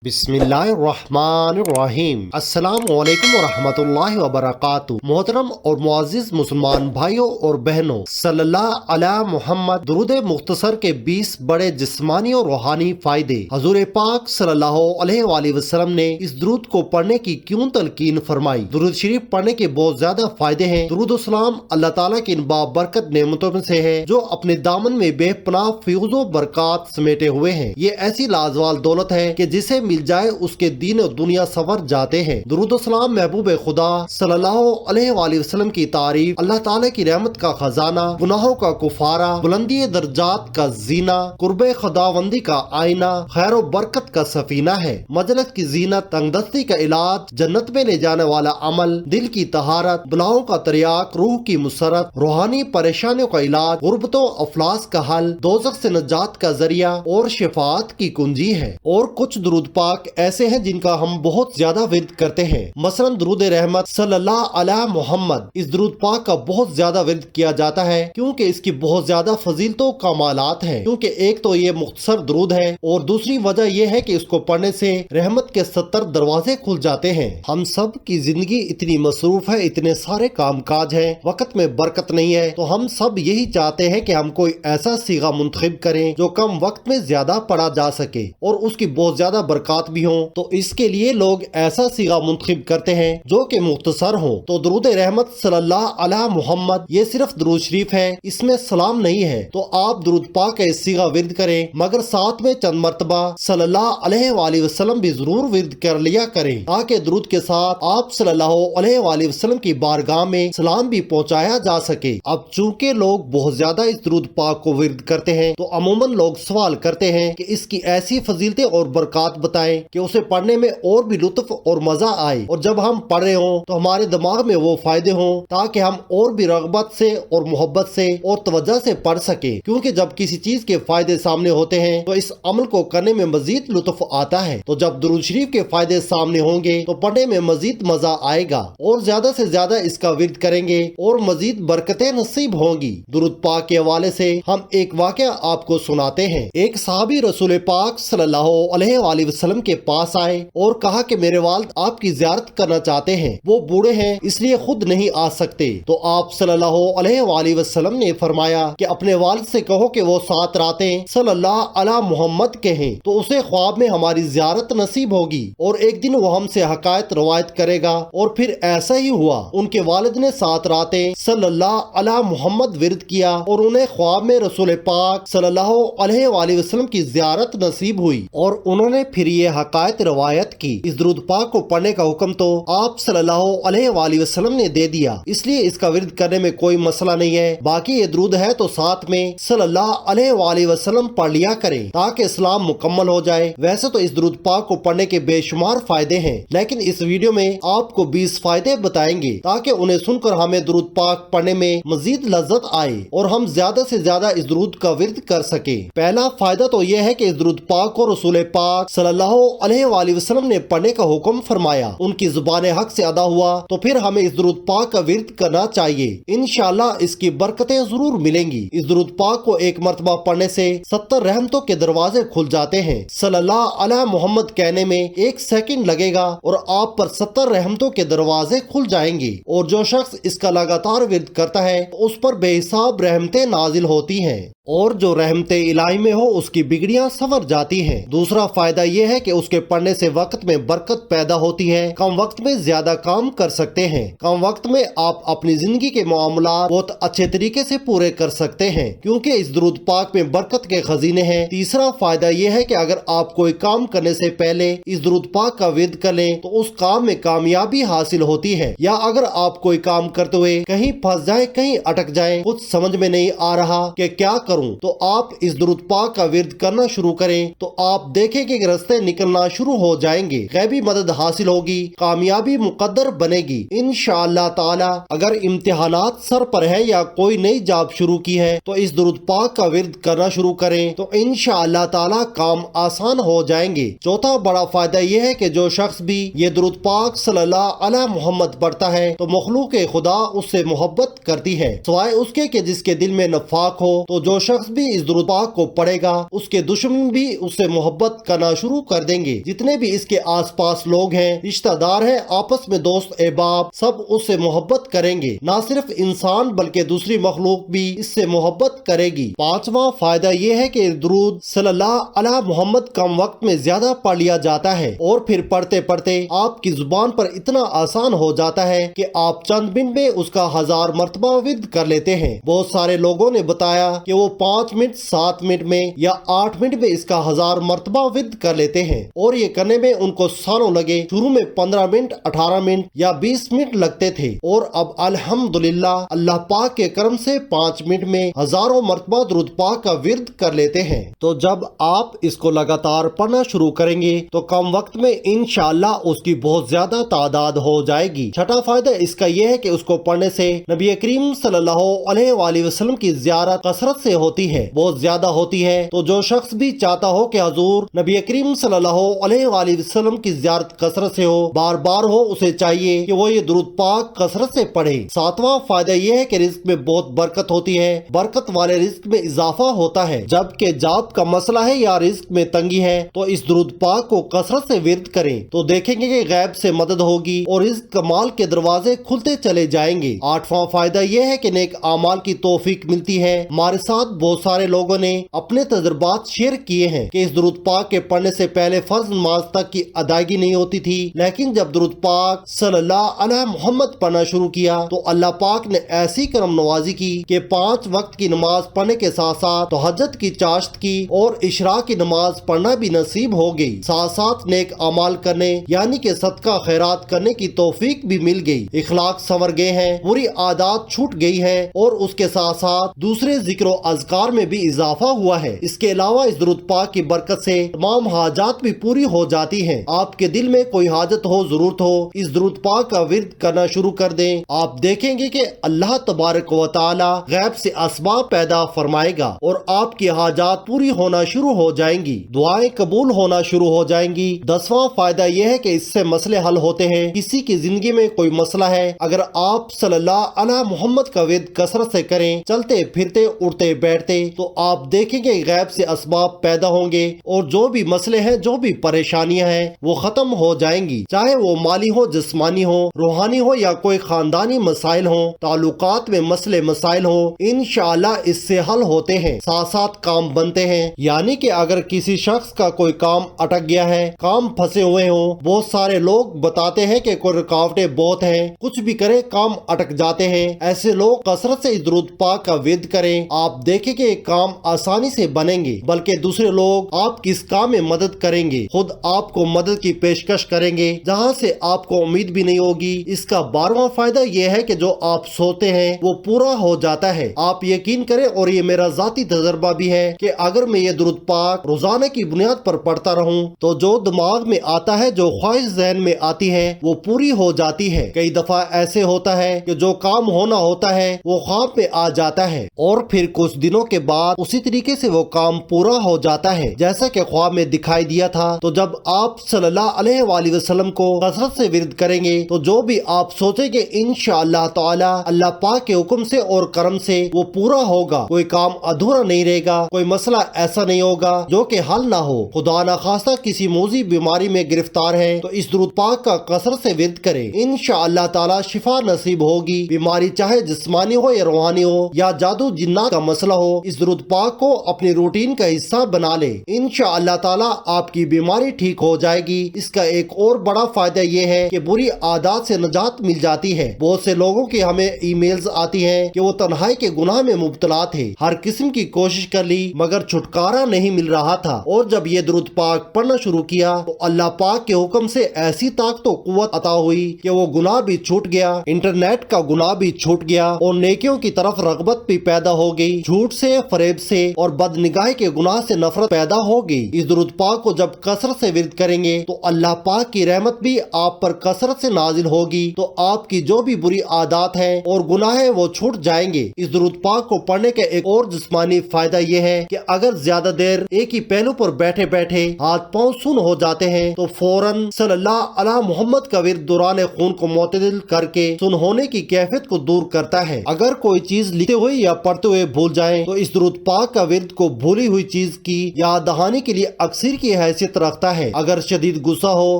बिस्मिल्लाहिर्रहमानिर्रहीम। अस्सलाम वालेकुम वरहमतुल्लाहि वबरकातुहू। मोहतरम और मुअज़्ज़िज़ मुसलमान भाइयों और बहनों, सल्लल्लाहु अला मुहम्मद दुरूद मुख्तसर के 20 बड़े जिस्मानी और रूहानी फायदे। हजूर पाक सल्लल्लाहु अलैहि वसल्लम ने इस दुरूद को पढ़ने की क्यों तलकीन फरमाई। दुरूद शरीफ पढ़ने के बहुत ज्यादा फायदे हैं। दुरूद सलाम अल्लाह ताला की इन बाबरकत नेमतों में से है जो अपने दामन में बेपनाह फ्यूज़ो बरकत समेटे हुए हैं। ये ऐसी लाजवाल दौलत है कि जिसे मिल जाए उसके दीन और दुनिया सवर जाते हैं। दुरूद सलाम महबूब खुदा सल्लल्लाहु अलैहि वसल्लम की तारीफ, अल्लाह ताला की रहमत का खजाना, गुनाहों का कुफारा, बुलंदी दर्जात का जीना, कुर्बे खुदावंदी का आईना, खैर और बरकत का सफीना है। मजलस की जीनत, तंगदस्ती का इलाज, जन्नत में ले जाने वाला अमल, दिल की तहारत, बुलाओं का तरियाक, रूह की मुसरत, रूहानी परेशानियों का इलाज, गुर्बतों अफलास का हल, दोज़ख से नजात का जरिया और शिफात की कुंजी है। और कुछ दुरूद पाक ऐसे हैं जिनका हम बहुत ज्यादा विर्द करते हैं। मसलन दुरूद रहमत सल्लल्लाहु अला मुहम्मद, इस दुरूद पाक का बहुत ज्यादा विर्द किया जाता है क्योंकि इसकी बहुत ज्यादा फजीलतों कमालात हैं। क्योंकि एक तो ये मुख्तसर दुरूद है और दूसरी वजह यह है कि इसको पढ़ने से रहमत के 70 दरवाजे खुल जाते हैं। हम सब की जिंदगी इतनी मसरूफ है, इतने सारे कामकाज हैं, वक्त में बरकत नहीं है, तो हम सब यही चाहते हैं कि हम कोई ऐसा सीगा मुंतखब करें जो कम वक्त में ज्यादा पढ़ा जा सके और उसकी बहुत ज्यादा बरकत भी हो। तो इसके लिए लोग ऐसा सीगा मुंतखब करते हैं जो कि मुख्तसर हो। तो दुरूद रहमत सल्लल्लाहु अला मुहम्मद ये सिर्फ दुरूद शरीफ है, इसमें सलाम नहीं है। तो आप दुरूद पाक का सीगा विर्द करें, मगर साथ में चंद मरतबा सल्लल्लाहु अलैहि वसल्लम भी जरूर विर्द कर लिया करें, ताकि दुरूद के साथ आप सल्लल्लाहु अलैहि वसल्लम की बारगाह में सलाम भी पहुँचाया जा सके। अब चूँकि लोग बहुत ज्यादा इस दुरूद पाक को विर्द करते हैं, तो अमूमन लोग सवाल करते हैं कि इसकी ऐसी फजीलतें और बरकत बताएं कि उसे पढ़ने में और भी लुत्फ और मजा आए, और जब हम पढ़ रहे हों तो हमारे दिमाग में वो फायदे हों, ताकि हम और भी रगबत से और मोहब्बत से और तवज्जो से पढ़ सके। क्योंकि जब किसी चीज के फायदे सामने होते हैं तो इस अमल को करने में मजीद लुत्फ आता है। तो जब दुरूद शरीफ के फायदे सामने होंगे तो पढ़ने में मजीद मजा आएगा और ज्यादा से ज्यादा इसका विर्द करेंगे और मजीद बरकतें नसीब होंगी। दुरूद पाक के हवाले से हम एक वाकया आपको सुनाते हैं। एक सहाबी रसूल पाक सल्लल्लाहु अलैहि वसल्लम के पास आए और कहा कि मेरे वालिद आपकी ज़ियारत करना चाहते हैं, वो बूढ़े हैं इसलिए खुद नहीं आ सकते। तो आप सल्लल्लाहु अलैहि वसल्लम ने फरमाया कि अपने वालिद से कहो कि वो 7 रातें सल्लल्लाहु अला मुहम्मद कहें, तो उसे ख्वाब में हमारी ज़ियारत नसीब होगी और एक दिन वो हमसे हकायत रवायत करेगा। और फिर ऐसा ही हुआ। उनके वालिद ने 7 रातें सल्लल्लाहु अला मुहम्मद विर्द किया और उन्हें ख्वाब में रसूल पाक सल्लल्लाहु अलैहि वसल्लम की ज़ियारत नसीब हुई और उन्होंने फिर ये हकायत रवायत की। इस दुरूद पाक को पढ़ने का हुक्म तो आप सल्लल्लाहु अलैहि वसल्लम ने दे दिया, इसलिए इसका विर्द करने में कोई मसला नहीं है। बाकी ये दुरूद है तो साथ में सल्लल्लाहु अलैहि वसल्लम पढ़ लिया करें ताकि इस्लाम मुकम्मल हो जाए। वैसे तो इस दुरूद पाक को पढ़ने के बेशुमार फायदे हैं, लेकिन इस वीडियो में आपको 20 फायदे बताएंगे ताकि उन्हें सुनकर हमें दुरूद पाक पढ़ने में मजीद लज्जत आए और हम ज्यादा से ज्यादा इस दुरूद का विर्द कर सके। पहला फायदा तो यह है कि इस दुरूद पाक को रसूल पाक सल्लल्लाहु अलैहि वसल्लम ने पढ़ने का हुक्म फरमाया, उनकी जुबान हक से अदा हुआ, तो फिर हमें इस दुरूद पाक का विर्द करना चाहिए। इंशाअल्लाह इसकी बरकतें जरूर मिलेंगी। इस दुरूद पाक को एक मरतबा पढ़ने से 70 रहमतों के दरवाजे खुल जाते हैं। सल्लल्लाहु अला मुहम्मद कहने में 1 सेकंड लगेगा और आप पर 70 रहमतों के दरवाजे खुल जाएंगे। और जो शख्स इसका लगातार विर्द करता है तो उस पर बेहिसाब रहमतें नाजिल होती हैं और जो रहमतें इलाही में हो उसकी बिगड़ियां संवर जाती हैं। दूसरा फायदा यह है कि उसके पढ़ने से वक्त में बरकत पैदा होती है। कम वक्त में ज्यादा काम कर सकते हैं। कम वक्त में आप अपनी जिंदगी के मामलात बहुत अच्छे तरीके से पूरे कर सकते हैं क्योंकि इस दुरूद पाक में बरकत के खजीने हैं। तीसरा फायदा यह है कि अगर आप कोई काम करने से पहले इस दुरूद पाक का विर्द कर लें तो उस काम में कामयाबी हासिल होती है। या अगर आप कोई काम करते हुए कहीं फंस जाए, कहीं अटक जाए, कुछ समझ में नहीं आ रहा कि क्या तो आप इस दुरूद पाक का विर्द करना शुरू करें तो आप देखें कि रास्ते निकलना शुरू हो जाएंगे, गैबी मदद हासिल होगी, कामयाबी मुकद्दर बनेगी इंशाअल्लाह ताला। अगर इम्तिहानात सर पर है या कोई नई जॉब शुरू की है तो इस दुरूद पाक का विर्द करना शुरू करें तो इंशाअल्लाह ताला काम आसान हो जाएंगे। चौथा बड़ा फायदा यह है कि जो शख्स भी ये दुरूद पाक सल्लल्लाहु अला मुहम्मद पढ़ता है तो मखलूक खुदा उससे मोहब्बत करती है, सिवाय उसके कि जिसके दिल में नफाक हो। तो जो शख्स भी इस दुरूद पाक को पढ़ेगा उसके दुश्मन भी उससे मोहब्बत करना शुरू कर کر دیں گے۔ جتنے بھی اس کے آس پاس لوگ ہیں، رشتہ دار ہیں، آپس میں دوست احباب، سب اس سے محبت کریں گے۔ نہ صرف انسان بلکہ دوسری مخلوق بھی اس سے محبت کرے گی۔ پانچواں فائدہ یہ ہے کہ درود صلی اللہ علیہ محمد کم وقت میں زیادہ پڑھ لیا جاتا ہے، اور پھر پڑھتے پڑھتے آپ کی زبان پر اتنا آسان ہو جاتا ہے کہ آپ چند منٹ میں اس کا 1000 مرتبہ ورد کر لیتے ہیں۔ بہت سارے لوگوں نے بتایا کہ وہ 5 منٹ 7 منٹ میں یا 8 منٹ میں اس کا 1000 مرتبہ ورد کر لیتے ہیں، اور یہ کرنے میں ان کو سالوں لگے۔ شروع میں 15 منٹ 18 منٹ یا 20 منٹ لگتے تھے، اور اب الحمدللہ اللہ پاک کے کرم سے 5 منٹ میں ہزاروں مرتبہ درود پاک کا ورد کر لیتے ہیں۔ تو جب آپ اس کو لگاتار پڑھنا شروع کریں گے تو کم وقت میں انشاءاللہ اس کی بہت زیادہ تعداد ہو جائے گی۔ چھٹا فائدہ اس کا یہ ہے کہ اس کو پڑھنے سے نبی کریم صلی اللہ علیہ وآلہ وسلم کی زیارت کثرت سے ہوتی ہے، بہت زیادہ ہوتی ہے۔ تو جو شخص بھی چاہتا ہو کہ حضور نبی کریم صلی اللہ علیہ وآلہ وسلم کی زیارت کثرت سے ہو، بار بار ہو، اسے چاہیے کہ وہ یہ درود پاک کثرت سے پڑھے۔ ساتواں فائدہ یہ ہے کہ رزق میں بہت برکت ہوتی ہے، برکت والے رزق میں اضافہ ہوتا ہے۔ جبکہ جاب کا مسئلہ ہے یا رزق میں تنگی ہے تو اس درود پاک کو کثرت سے ورد کریں، تو دیکھیں گے کہ غیب سے مدد ہوگی اور رزق کمال کے دروازے کھلتے چلے جائیں گے۔ آٹھواں فائدہ یہ ہے کہ نیک اعمال کی توفیق ملتی ہے۔ ہمارے ساتھ بہت سارے لوگوں نے اپنے تجربات شیئر کیے ہیں کہ اس درود پاک کے پڑھنے سے پہلے فرض نماز تک کی ادائیگی نہیں ہوتی تھی، لیکن جب درود پاک صلی اللہ علیہ محمد پڑھنا شروع کیا تو اللہ پاک نے ایسی کرم نوازی کی کہ 5 وقت کی نماز پڑھنے کے ساتھ ساتھ تہجد کی چاشت کی اور عشاء کی نماز پڑھنا بھی نصیب ہو گئی۔ ساتھ ساتھ نیک اعمال کرنے یعنی کہ صدقہ خیرات کرنے کی توفیق بھی مل گئی، اخلاق سنور گئے ہیں، بری عادات چھوٹ گئی ہے، اور اس کے ساتھ ساتھ دوسرے ذکر و اذکار میں بھی اضافہ ہوا ہے۔ اس کے علاوہ اس درود پاک کی برکت سے تمام حاجات بھی پوری ہو جاتی ہیں۔ آپ کے دل میں کوئی حاجت ہو، ضرورت ہو، اس درود پاک کا ورد کرنا شروع کر دیں، آپ دیکھیں گے کہ اللہ تبارک و تعالی غیب سے اسباب پیدا فرمائے گا اور آپ کی حاجات پوری ہونا شروع ہو جائیں گی، دعائیں قبول ہونا شروع ہو جائیں گی۔ 10واں فائدہ یہ ہے کہ اس سے مسئلے حل ہوتے ہیں۔ کسی کی زندگی میں کوئی مسئلہ ہے، اگر آپ صلی اللہ علیہ محمد کا ورد کثرت سے کریں، چلتے پھرتے اٹھتے بیٹھتے، تو آپ دیکھیں گے غیب سے اسباب پیدا ہوں گے اور جو بھی مسئلے ہیں، جو بھی پریشانیاں ہیں، وہ ختم ہو جائیں گی، چاہے وہ مالی ہو، جسمانی ہو، روحانی ہو، یا کوئی خاندانی مسائل ہوں، تعلقات میں مسئلے مسائل ہوں، انشاءاللہ اس سے حل ہوتے ہیں، ساتھ ساتھ کام بنتے ہیں۔ یعنی کہ اگر کسی شخص کا کوئی کام اٹک گیا ہے، کام پھنسے ہوئے ہوں، بہت سارے لوگ بتاتے ہیں کہ کوئی رکاوٹیں بہت ہیں، کچھ بھی کرے کام اٹک جاتے ہیں، ایسے لوگ کثرت سے درود پاک کا ورد کریں، آپ دیکھیں کہ کام آسانی سے بنیں گے، بلکہ دوسرے لوگ آپ کی اس کام میں مدد کریں گے، خود آپ کو مدد کی پیشکش کریں گے جہاں سے آپ کو امید بھی نہیں ہوگی۔ اس کا 12واں فائدہ یہ ہے کہ جو آپ سوتے ہیں وہ پورا ہو جاتا ہے۔ آپ یقین کریں، اور یہ میرا ذاتی تجربہ بھی ہے، کہ اگر میں یہ درود پاک روزانہ کی بنیاد پر پڑھتا رہوں تو جو دماغ میں آتا ہے، جو خواہش ذہن میں آتی ہے، وہ پوری ہو جاتی ہے۔ کئی دفعہ ایسے ہوتا ہے کہ جو کام ہونا ہوتا ہے وہ خواب میں آ جاتا ہے، اور پھر کچھ دنوں کے بعد اسی طریقے سے وہ کام پورا ہو جاتا ہے جیسا کہ خواب میں دکھائی دیا تھا۔ تو جب آپ صلی اللہ علیہ وآلہ وسلم کو کثرت سے ورد کریں گے تو جو بھی آپ سوچیں گے انشاءاللہ تعالی اللہ پاک کے حکم سے اور کرم سے وہ پورا ہوگا، کوئی کام ادھورا نہیں رہے گا، کوئی مسئلہ ایسا نہیں ہوگا جو کہ حل نہ ہو۔ خدا نہ خواستہ کسی موذی بیماری میں گرفتار ہے تو اس درود پاک کا کثرت سے ورد کرے، انشاءاللہ تعالی شفا نصیب ہوگی۔ بیماری چاہے جسمانی ہو یا روحانی ہو یا جادو جنات کا مسئلہ ہو، اس درود پاک کو اپنی روٹین کا حصہ بنا لے، انشاءاللہ تعالی آپ کی بیماری ٹھیک ہو جائے گی۔ اس کا ایک اور بڑا فائدہ یہ ہے کہ بری عادات سے نجات مل جاتی ہے۔ بہت سے لوگوں کی ہمیں ای میلز آتی ہیں کہ وہ تنہائی کے گناہ میں مبتلا تھے، ہر قسم کی کوشش کر لی مگر چھٹکارا نہیں مل رہا تھا، اور جب یہ درود پاک پڑھنا شروع کیا تو اللہ پاک کے حکم سے ایسی طاقت و قوت عطا ہوئی کہ وہ گناہ بھی چھوٹ گیا، انٹرنیٹ کا گناہ بھی چھوٹ گیا، اور نیکیوں کی طرف رغبت بھی پیدا ہو گئی، جھوٹ سے، فریب سے اور بد نگاہی کے گناہ سے نفرت پیدا ہو گئی۔ اس درود پاک کو جب کثرت سے ورد کریں گے تو اللہ پاک کی رحمت بھی آپ پر کثرت سے نازل ہوگی، تو آپ کی جو بھی بری عادات ہیں اور گناہ ہیں وہ چھوٹ جائیں گے۔ اس درود پاک کو پڑھنے کا ایک اور جسمانی فائدہ یہ ہے کہ اگر زیادہ دیر ایک ہی پہلو پر بیٹھے بیٹھے ہاتھ پاؤں سن ہو جاتے ہیں تو فوراً صلی اللہ علیہ محمد کا ورد دوران خون کو معتدل کر کے سن ہونے کی کیفیت کو دور کرتا ہے۔ اگر کوئی چیز لکھتے ہوئے یا پڑھتے ہوئے بھول جائیں تو اس درود پاک کا ورد کو بھولی ہوئی چیز کی یاد دہانی کے لیے اکثر کی हैसियत रखता है। अगर शदीद गुस्सा हो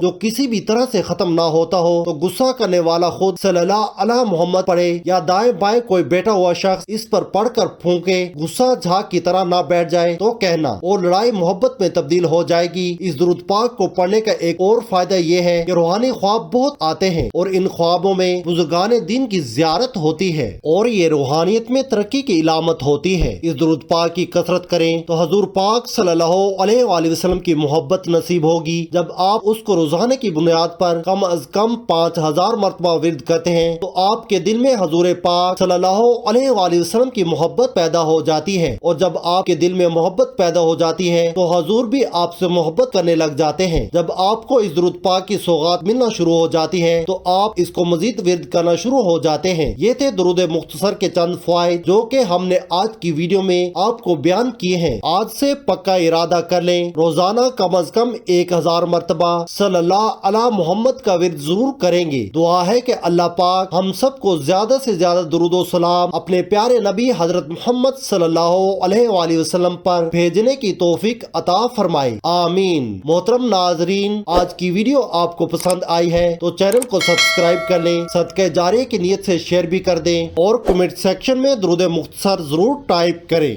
जो किसी भी तरह से खत्म ना होता हो तो गुस्सा करने वाला खुद सल्लल्लाहु अलैहि मोहम्मद पढ़े या दाएं बाएं कोई बैठा हुआ शख्स इस पर पढ़कर फूंके, गुस्सा झाग की तरह ना बैठ जाए तो कहना और लड़ाई मोहब्बत में तब्दील हो जाएगी। इस दुरूद पाक को पढ़ने का एक और फायदा ये है कि रूहानी ख्वाब बहुत आते हैं और इन ख्वाबों में बुजुर्गान दीन की ज़ियारत होती है और ये रूहानियत में तरक्की की इलामत होती है। इस दुरूद पाक की कसरत करें तो हजूर पाक सल्लल्लाहु अलैहि वसल्लम की मोहब्बत नसीब होगी। जब आप उसको रोजाना की बुनियाद पर कम अज कम 5000 मरतबा विर्द करते हैं तो आपके दिल में हजूर पाक सल्लल्लाहु अलैहि वसल्लम की मोहब्बत पैदा हो जाती है और जब आपके दिल में मोहब्बत पैदा हो जाती है तो हजूर भी आपसे मोहब्बत करने लग जाते हैं। जब आपको इस दुरूद पाक की सौगात मिलना शुरू हो जाती है तो आप इसको मजीद विर्द करना शुरू हो जाते हैं। ये थे दुरूद मुख्तसर के चंद फायदे जो कि हमने आज की वीडियो में आपको बयान किए हैं। आज से पक्का इरादा कर लें, रोजाना कम अज कम 1000 मरतबा सल्लल्लाहु अलैहि मोहम्मद का विर्द जरूर करेंगे। दुआ है कि अल्लाह पाक हम सबको ज्यादा से ज्यादा दुरूद व सलाम अपने प्यारे नबी हजरत मोहम्मद सल्लल्लाहु अलैहि वसल्लम पर भेजने की तौफीक अता फरमाए, आमीन। मोहतरम नाजरीन, आज की वीडियो आपको पसंद आई है तो चैनल को सब्सक्राइब कर लें, सदके जारिया की नीयत से शेयर भी कर दें और कमेंट सेक्शन में दुरूद मुख्तसर जरूर टाइप करें।